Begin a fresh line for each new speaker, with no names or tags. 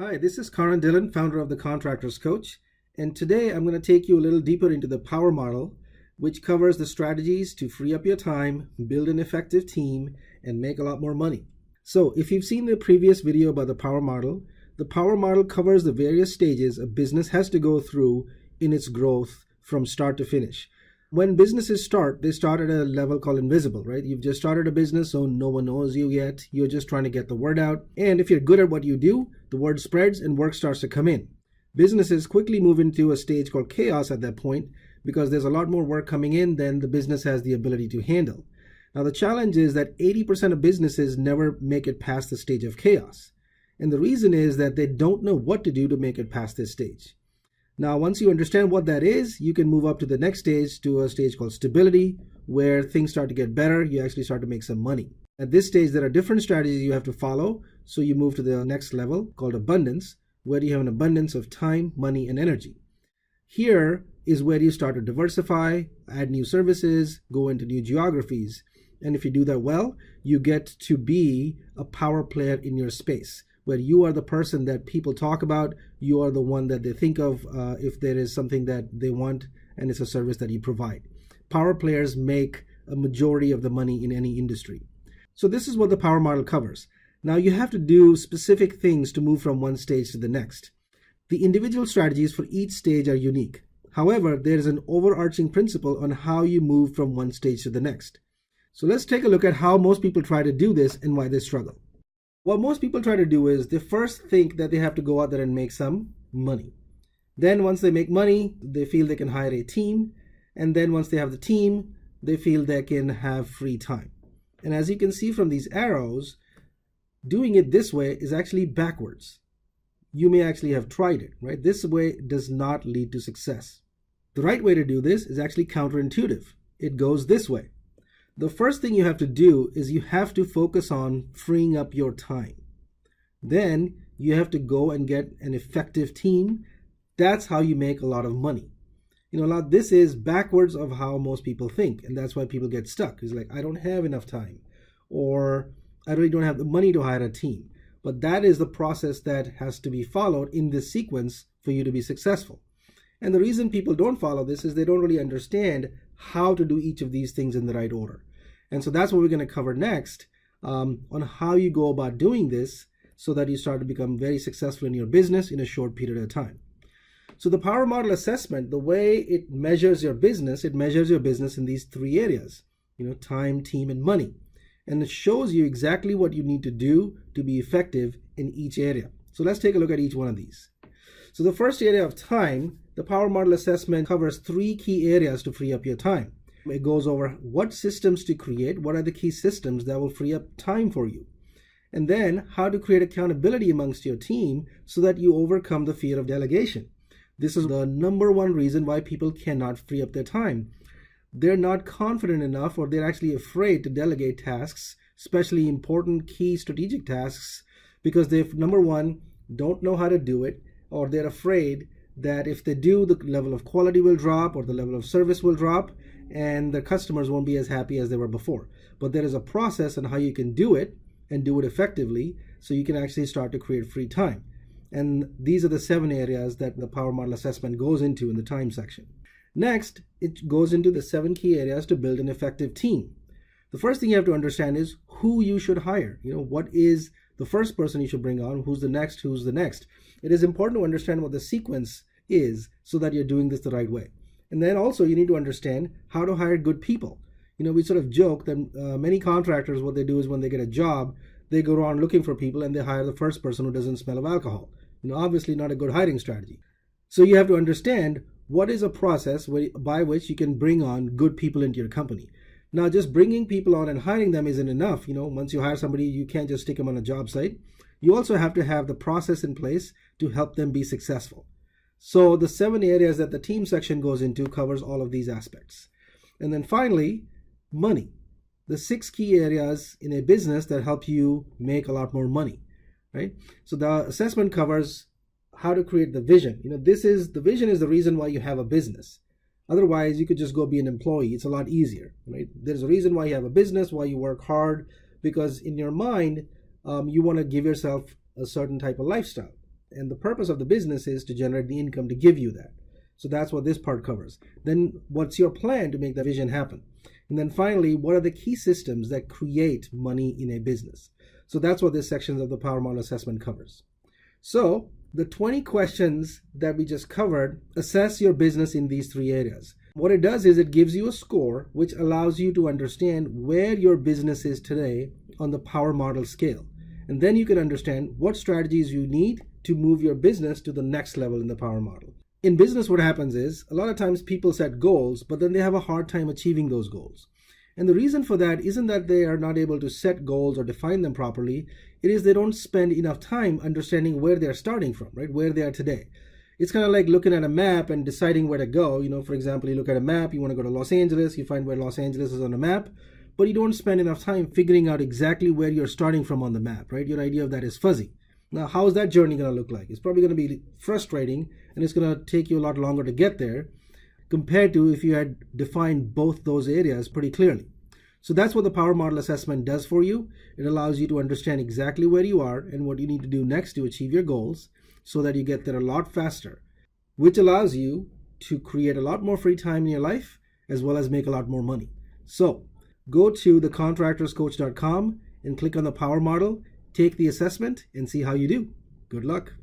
Hi, this is Karan Dillon, founder of the Contractors Coach, and today I'm going to take you a little deeper into the power model, which covers the strategies to free up your time, build an effective team, and make a lot more money. So if you've seen the previous video about the power model covers the various stages a business has to go through in its growth from start to finish. When businesses start, they start at a level called invisible, right? You've just started a business, so no one knows you yet. You're just trying to get the word out. And if you're good at what you do, the word spreads and work starts to come in. Businesses quickly move into a stage called chaos at that point because there's a lot more work coming in than the business has the ability to handle. Now, the challenge is that 80% of businesses never make it past the stage of chaos. And the reason is that they don't know what to do to make it past this stage. Now, once you understand what that is, you can move up to the next stage, to a stage called stability, where things start to get better. You actually start to make some money. At this stage, there are different strategies you have to follow. So you move to the next level called abundance, where you have an abundance of time, money, and energy. Here is where you start to diversify, add new services, go into new geographies. And if you do that well, you get to be a power player in your space, where you are the person that people talk about. You are the one that they think of if there is something that they want and it's a service that you provide. Power players make a majority of the money in any industry. So this is what the power model covers. Now you have to do specific things to move from one stage to the next. The individual strategies for each stage are unique. However, there is an overarching principle on how you move from one stage to the next. So let's take a look at how most people try to do this and why they struggle. What most people try to do is they first think that they have to go out there and make some money. Then once they make money, they feel they can hire a team. And then once they have the team, they feel they can have free time. And as you can see from these arrows, doing it this way is actually backwards. You may actually have tried it, right? This way does not lead to success. The right way to do this is actually counterintuitive. It goes this way. The first thing you have to do is you have to focus on freeing up your time. Then you have to go and get an effective team. That's how you make a lot of money. This is backwards of how most people think, and that's why people get stuck. It's like, I don't have enough time, or I really don't have the money to hire a team. But that is the process that has to be followed in this sequence for you to be successful. And the reason people don't follow this is they don't really understand how to do each of these things in the right order. And so that's what we're going to cover next, on how you go about doing this so that you start to become very successful in your business in a short period of time. So the power model assessment, the way it measures your business in these three areas, time, team, and money. And it shows you exactly what you need to do to be effective in each area. So let's take a look at each one of these. So the first area of time, the power model assessment covers three key areas to free up your time. It goes over what systems to create, what are the key systems that will free up time for you. And then how to create accountability amongst your team so that you overcome the fear of delegation. This is the number one reason why people cannot free up their time. They're not confident enough, or they're actually afraid to delegate tasks, especially important key strategic tasks, because they, number one, don't know how to do it, or they're afraid that if they do, the level of quality will drop or the level of service will drop and the customers won't be as happy as they were before. But there is a process on how you can do it and do it effectively so you can actually start to create free time. And these are the 7 areas that the power model assessment goes into in the time section. Next, it goes into the 7 key areas to build an effective team. The first thing you have to understand is who you should hire. What is the first person you should bring on? Who's the next? Who's the next? It is important to understand what the sequence is so that you're doing this the right way. And then also you need to understand how to hire good people. We sort of joke that many contractors, what they do is when they get a job, they go around looking for people and they hire the first person who doesn't smell of alcohol. Obviously not a good hiring strategy. So you have to understand what is a process by which you can bring on good people into your company. Now, just bringing people on and hiring them isn't enough. Once you hire somebody, you can't just stick them on a job site. You also have to have the process in place to help them be successful. So the 7 areas that the team section goes into covers all of these aspects. And then finally, money. The 6 key areas in a business that help you make a lot more money, right? So the assessment covers how to create the vision. The vision is the reason why you have a business. Otherwise, you could just go be an employee. It's a lot easier, right? There's a reason why you have a business, why you work hard, because in your mind, you want to give yourself a certain type of lifestyle. And the purpose of the business is to generate the income to give you that. So that's what this part covers. Then what's your plan to make that vision happen? And then finally, what are the key systems that create money in a business? So that's what this section of the Power Model Assessment covers. So the 20 questions that we just covered assess your business in these three areas. What it does is it gives you a score which allows you to understand where your business is today on the Power Model scale. And then you can understand what strategies you need to move your business to the next level in the Power Model. In business, what happens is a lot of times people set goals, but then they have a hard time achieving those goals. And the reason for that isn't that they are not able to set goals or define them properly. It is they don't spend enough time understanding where they're starting from, right? Where they are today. It's kind of like looking at a map and deciding where to go. For example, you look at a map, you want to go to Los Angeles, you find where Los Angeles is on the map, but you don't spend enough time figuring out exactly where you're starting from on the map, right? Your idea of that is fuzzy. Now, how is that journey going to look like? It's probably going to be frustrating, and it's going to take you a lot longer to get there compared to if you had defined both those areas pretty clearly. So that's what the Power Model Assessment does for you. It allows you to understand exactly where you are and what you need to do next to achieve your goals so that you get there a lot faster, which allows you to create a lot more free time in your life as well as make a lot more money. So go to thecontractorscoach.com and click on the Power Model. Take the assessment and see how you do. Good luck.